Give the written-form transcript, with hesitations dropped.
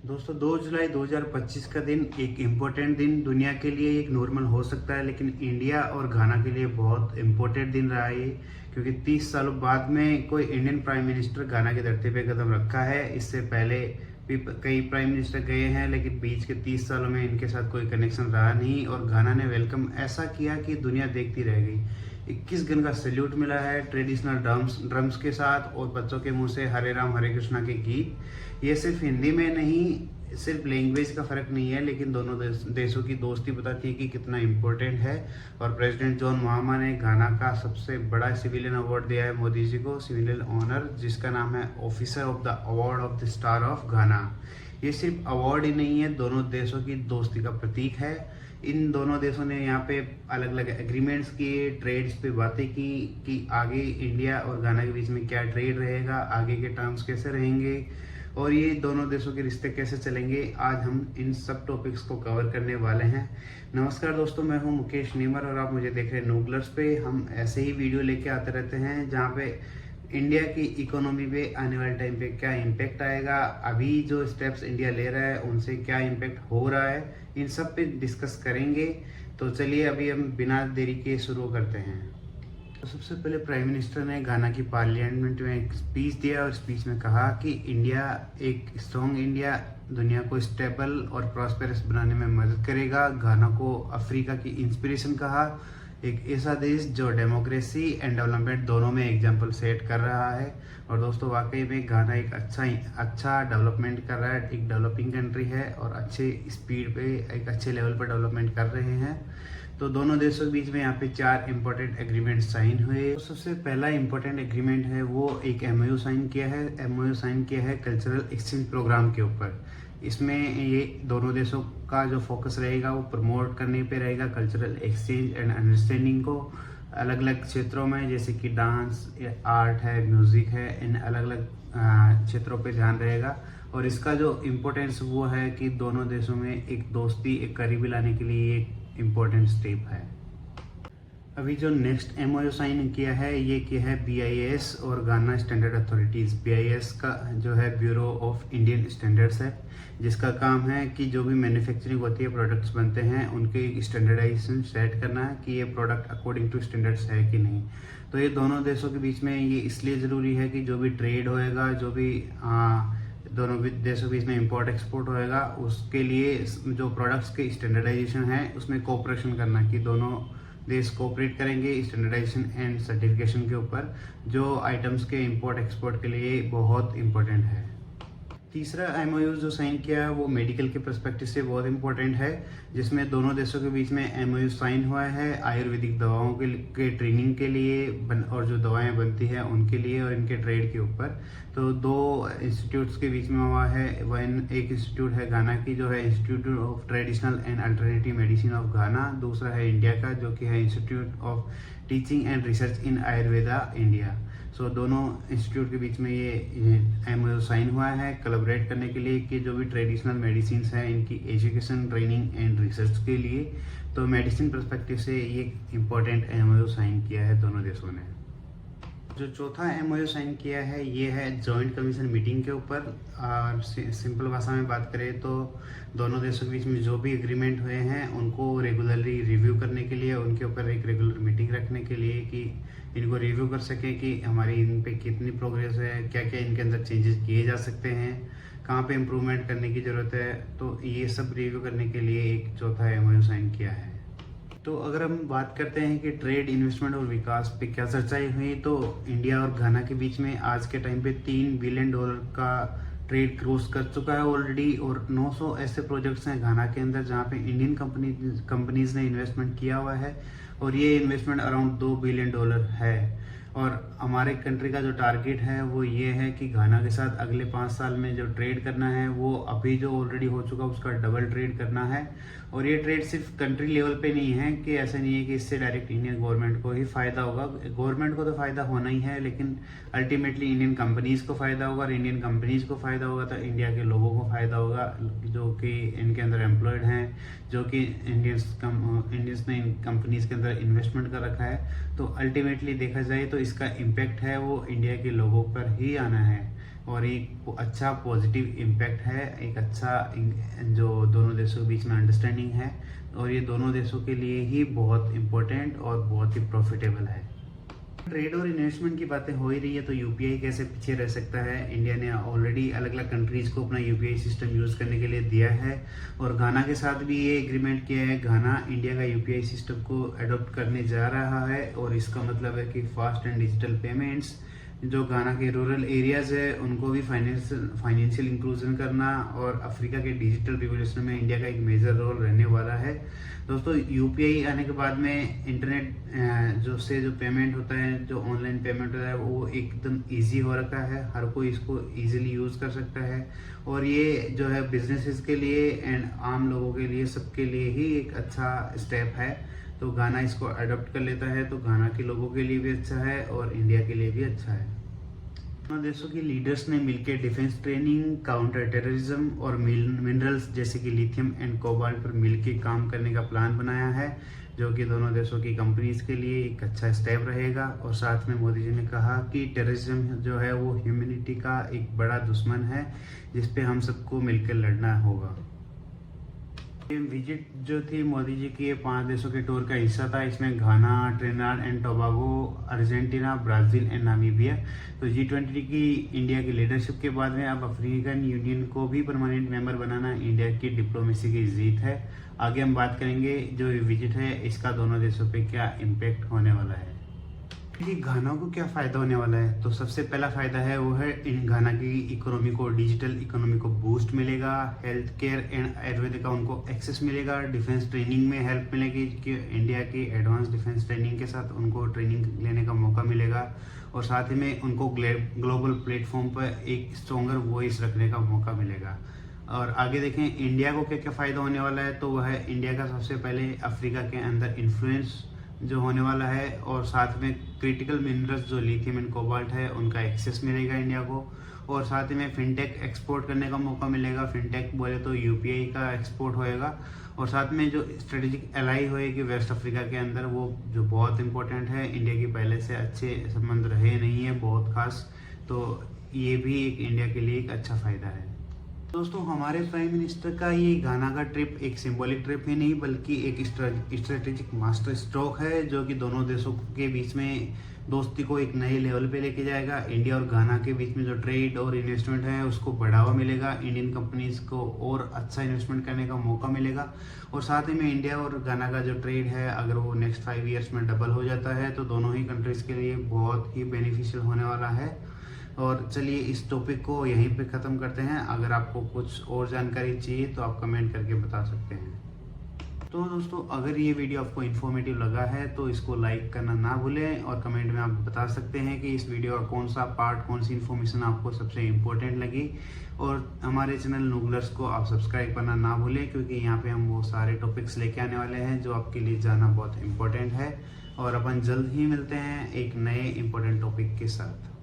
दोस्तों 2 जुलाई 2025 का दिन एक इम्पोर्टेंट दिन दुनिया के लिए एक नॉर्मल हो सकता है, लेकिन इंडिया और घाना के लिए बहुत इम्पोर्टेंट दिन रहा है क्योंकि 30 सालों बाद में कोई इंडियन प्राइम मिनिस्टर घाना की धरती पे कदम रखा है। इससे पहले भी कई प्राइम मिनिस्टर गए हैं, लेकिन बीच के 30 सालों में इनके साथ कोई कनेक्शन रहा नहीं और घाना ने वेलकम ऐसा किया कि दुनिया देखती रह गई। 21 गन का सैल्यूट मिला है ट्रेडिशनल ड्रम्स के साथ और बच्चों के मुंह से हरे राम हरे कृष्णा के गीत। ये सिर्फ हिंदी में नहीं, सिर्फ लैंग्वेज का फ़र्क नहीं है, लेकिन दोनों देशों की दोस्ती बताती है कि कितना इम्पोर्टेंट है। और प्रेसिडेंट जॉन महामा ने घाना का सबसे बड़ा सिविलियन अवार्ड दिया है मोदी जी को, सिविलियन ऑनर, जिसका नाम है officer of the award of the star of घाना। ये सिर्फ अवार्ड ही नहीं है, दोनों देशों की दोस्ती का प्रतीक है। इन दोनों देशों ने यहाँ पे अलग अलग एग्रीमेंट्स किए, ट्रेड्स पे बातें की कि आगे इंडिया और घाना के बीच में क्या ट्रेड रहेगा, आगे के टर्म्स कैसे रहेंगे और ये दोनों देशों के रिश्ते कैसे चलेंगे। आज हम इन सब टॉपिक्स को कवर करने वाले हैं। नमस्कार दोस्तों, मैं हूं मुकेश नीमर और आप मुझे देख रहे हैं नूगलर्स पे। हम ऐसे ही वीडियो लेके आते रहते हैं जहां पे इंडिया की इकोनॉमी पे आने वाले टाइम पे क्या इम्पेक्ट आएगा, अभी जो स्टेप्स इंडिया ले रहा है उनसे क्या इम्पेक्ट हो रहा है, इन सब पे डिस्कस करेंगे। तो चलिए अभी हम बिना देरी के शुरू करते हैं। तो सबसे पहले प्राइम मिनिस्टर ने घाना की पार्लियामेंट में एक स्पीच दिया और स्पीच में कहा कि इंडिया, एक स्ट्रॉन्ग इंडिया दुनिया को स्टेबल और प्रॉस्पेरस बनाने में मदद करेगा। घाना को अफ्रीका की इंस्पिरेशन कहा, एक ऐसा देश जो डेमोक्रेसी एंड डेवलपमेंट दोनों में एग्जाम्पल सेट कर रहा है। और दोस्तों वाकई में घाना एक अच्छा डेवलपमेंट कर रहा है, एक डेवलपिंग कंट्री है और अच्छे स्पीड पे, एक अच्छे लेवल पर डेवलपमेंट कर रहे हैं। तो दोनों देशों के बीच में यहाँ पे 4 इंपॉर्टेंट एग्रीमेंट साइन हुए। तो सबसे पहला इंपॉर्टेंट एग्रीमेंट है वो एक एमओयू साइन किया है कल्चरल एक्सचेंज प्रोग्राम के ऊपर। इसमें ये दोनों देशों का जो फोकस रहेगा वो प्रमोट करने पे रहेगा कल्चरल एक्सचेंज एंड अंडरस्टैंडिंग को अलग अलग क्षेत्रों में, जैसे कि डांस, आर्ट है, म्यूजिक है, इन अलग अलग क्षेत्रों पे ध्यान रहेगा। और इसका जो इम्पोर्टेंस वो है कि दोनों देशों में एक दोस्ती, एक करीबी लाने के लिए एक इम्पोर्टेंट स्टेप है। अभी जो नेक्स्ट एमओयू साइन किया है ये किया है बीआईएस और घाना स्टैंडर्ड अथॉरिटीज़। बीआईएस का जो है ब्यूरो ऑफ इंडियन स्टैंडर्ड्स है, जिसका काम है कि जो भी मैन्युफैक्चरिंग होती है, प्रोडक्ट्स बनते हैं, उनके स्टैंडर्डाइजेशन सेट करना है कि ये प्रोडक्ट अकॉर्डिंग टू स्टैंडर्ड्स है कि नहीं। तो ये दोनों देशों के बीच में ये इसलिए ज़रूरी है कि जो भी ट्रेड होएगा, जो भी दोनों देशों के बीच में इंपोर्ट एक्सपोर्ट होएगा, उसके लिए जो प्रोडक्ट्स के स्टैंडर्डाइजेशन है उसमें कोऑपरेशन करना, कि दोनों देश कोऑपरेट करेंगे स्टैंडर्डाइजेशन एंड सर्टिफिकेशन के ऊपर, जो आइटम्स के इंपोर्ट एक्सपोर्ट के लिए बहुत इंपॉर्टेंट है। तीसरा एमओयू जो साइन किया है वो मेडिकल के पर्सपेक्टिव से बहुत इंपॉर्टेंट है, जिसमें दोनों देशों के बीच में एमओयू साइन हुआ है आयुर्वेदिक दवाओं के ट्रेनिंग के लिए और जो दवाएं बनती हैं उनके लिए और इनके ट्रेड के ऊपर। तो 2 इंस्टीट्यूट्स के बीच में हुआ है। एक इंस्टीट्यूट है घाना की जो है institute of traditional and alternative medicine of Ghana, दूसरा है इंडिया का जो कि है institute of teaching and research in Ayurveda India. So दोनों इंस्टीट्यूट के बीच में ये एमओयू साइन हुआ है कोलैबोरेट करने के लिए कि जो भी ट्रेडिशनल मेडिसिन हैं इनकी एजुकेशन, ट्रेनिंग एंड रिसर्च के लिए। तो मेडिसिन पर्सपेक्टिव से ये इम्पोर्टेंट एमओयू साइन किया है दोनों देशों ने। जो चौथा एमओयू साइन किया है ये है जॉइंट कमीशन मीटिंग के ऊपर। और सिंपल भाषा में बात करें तो दोनों देशों के बीच में जो भी एग्रीमेंट हुए हैं उनको रेगुलरली रिव्यू करने के लिए, उनके ऊपर एक रेगुलर मीटिंग रखने के लिए कि इनको रिव्यू कर सके कि हमारी इन पे कितनी प्रोग्रेस है, क्या क्या इनके अंदर चेंजेस किए जा सकते हैं, कहाँ पे इम्प्रूवमेंट करने की ज़रूरत है। तो ये सब रिव्यू करने के लिए एक चौथा एमओयू साइन किया है। तो अगर हम बात करते हैं कि ट्रेड, इन्वेस्टमेंट और विकास पे क्या चर्चाएं हुई, तो इंडिया और घाना के बीच में आज के टाइम पे $3 बिलियन का ट्रेड क्रॉस कर चुका है ऑलरेडी। और 900 ऐसे प्रोजेक्ट्स हैं घाना के अंदर जहाँ पे इंडियन कंपनीज ने इन्वेस्टमेंट किया हुआ है और ये इन्वेस्टमेंट अराउंड $2 बिलियन है। और हमारे कंट्री का जो टारगेट है वो ये है कि घाना के साथ अगले 5 साल में जो ट्रेड करना है वो अभी जो ऑलरेडी हो चुका उसका डबल ट्रेड करना है। और ये ट्रेड सिर्फ कंट्री लेवल पे नहीं है, कि ऐसा नहीं है कि इससे डायरेक्ट इंडियन गवर्नमेंट को ही फ़ायदा होगा। गवर्नमेंट को तो फ़ायदा होना ही है, लेकिन अल्टीमेटली इंडियन कंपनीज़ को फ़ायदा होगा और इंडियन कंपनीज़ को फ़ायदा होगा तो इंडिया के लोगों को फ़ायदा होगा जो कि इनके अंदर एम्प्लॉयड हैं, जो कि इंडियंस ने इन कंपनीज़ के अंदर इन्वेस्टमेंट कर रखा है। तो अल्टीमेटली देखा जाए तो इसका इम्पैक्ट है वो इंडिया के लोगों पर ही आना है। और एक अच्छा पॉजिटिव इम्पैक्ट है, एक अच्छा जो दोनों देशों के बीच में अंडरस्टैंडिंग है, और ये दोनों देशों के लिए ही बहुत इम्पोर्टेंट और बहुत ही प्रॉफिटेबल है। ट्रेड और इन्वेस्टमेंट की बातें हो ही रही है तो यूपीआई कैसे पीछे रह सकता है। इंडिया ने ऑलरेडी अलग अलग कंट्रीज़ को अपना यूपीआई सिस्टम यूज़ करने के लिए दिया है, और घाना के साथ भी ये एग्रीमेंट किया है। घाना इंडिया का यूपीआई सिस्टम को अडॉप्ट करने जा रहा है, और इसका मतलब है कि फास्ट एंड डिजिटल पेमेंट्स जो घाना के रूरल एरियाज़ है उनको भी फाइनेंशियल इंक्लूजन करना, और अफ्रीका के डिजिटल रिवोल्यूशन में इंडिया का एक मेजर रोल रहने वाला है। दोस्तों, यूपीआई आने के बाद में इंटरनेट जो पेमेंट होता है, जो ऑनलाइन पेमेंट होता है, वो एकदम इजी हो रखा है। हर कोई इसको इजीली यूज़ कर सकता है, और ये जो है बिजनेसेस के लिए एंड आम लोगों के लिए, सबके लिए ही एक अच्छा स्टेप है। तो घाना इसको अडॉप्ट कर लेता है तो घाना के लोगों के लिए भी अच्छा है और इंडिया के लिए भी अच्छा है। दोनों देशों के लीडर्स ने मिलकर डिफेंस ट्रेनिंग, काउंटर टेररिज्म और मिनरल्स जैसे कि लिथियम एंड कोबाल्ट पर मिलकर काम करने का प्लान बनाया है, जो कि दोनों देशों की कंपनीज के लिए एक अच्छा स्टेप रहेगा। और साथ में मोदी जी ने कहा कि टेररिज्म जो है वो ह्यूमैनिटी का एक बड़ा दुश्मन है, जिस पे हम सबको मिलकर लड़ना होगा। ये विजिट जो थी मोदी जी की, ये 5 देशों के टूर का हिस्सा था। इसमें Ghana, Trinidad and Tobago, Argentina, Brazil and Namibia. तो G20 की इंडिया की लीडरशिप के बाद में अब अफ्रीकन यूनियन को भी परमानेंट मेंबर बनाना इंडिया की डिप्लोमेसी की जीत है। आगे हम बात करेंगे जो ये विजिट है इसका दोनों देशों पे क्या इम्पेक्ट होने वाला है। कि घाना को क्या फ़ायदा होने वाला है, तो सबसे पहला फ़ायदा है वो है इन घाना की इकोनॉमी को, डिजिटल इकोनॉमी को बूस्ट मिलेगा। हेल्थ केयर एंड आयुर्वेद का उनको एक्सेस मिलेगा। डिफेंस ट्रेनिंग में हेल्प मिलेगी कि इंडिया की एडवांस डिफेंस ट्रेनिंग के साथ उनको ट्रेनिंग लेने का मौका मिलेगा, और साथ ही में उनको ग्लोबल प्लेटफॉर्म पर एक स्ट्रॉन्गर वॉइस रखने का मौका मिलेगा। और आगे देखें इंडिया को क्या क्या फ़ायदा होने वाला है, तो वह है इंडिया का सबसे पहले अफ्रीका के अंदर इन्फ्लुएंस जो होने वाला है, और साथ में क्रिटिकल मिनरल्स जो लिथियम एंड कोबाल्ट है उनका एक्सेस मिलेगा इंडिया को, और साथ ही में फिनटेक एक्सपोर्ट करने का मौका मिलेगा। फिनटेक बोले तो यूपीआई का एक्सपोर्ट होएगा, और साथ में जो स्ट्रेटेजिक एलाई होएगी वेस्ट अफ्रीका के अंदर, वो जो बहुत इंपॉर्टेंट है। इंडिया की पहले से अच्छे संबंध रहे नहीं है बहुत खास, तो ये भी एक इंडिया के लिए एक अच्छा फ़ायदा है। दोस्तों, हमारे प्राइम मिनिस्टर का ये घाना का ट्रिप एक सिंबॉलिक ट्रिप ही नहीं बल्कि एक स्ट्रेटेजिक मास्टर स्ट्रोक है, जो कि दोनों देशों के बीच में दोस्ती को एक नए लेवल पे लेके जाएगा। इंडिया और घाना के बीच में जो ट्रेड और इन्वेस्टमेंट है उसको बढ़ावा मिलेगा, इंडियन कंपनीज को और अच्छा इन्वेस्टमेंट करने का मौका मिलेगा, और साथ ही में इंडिया और घाना का जो ट्रेड है अगर वो नेक्स्ट 5 ईयर्स में डबल हो जाता है तो दोनों ही कंट्रीज़ के लिए बहुत ही बेनिफिशियल होने वाला है। और चलिए इस टॉपिक को यहीं पे ख़त्म करते हैं। अगर आपको कुछ और जानकारी चाहिए तो आप कमेंट करके बता सकते हैं। तो दोस्तों, अगर ये वीडियो आपको इन्फॉर्मेटिव लगा है तो इसको लाइक करना ना भूलें, और कमेंट में आप बता सकते हैं कि इस वीडियो का कौन सा पार्ट, कौन सी इन्फॉर्मेशन आपको सबसे इम्पोर्टेंट लगी। और हमारे चैनल नूगलर्स को आप सब्सक्राइब करना ना भूलें, क्योंकि यहाँ पे हम वो सारे टॉपिक्स लेके आने वाले हैं जो आपके लिए जानना बहुत इम्पोर्टेंट है। और अपन जल्द ही मिलते हैं एक नए इम्पोर्टेंट टॉपिक के साथ।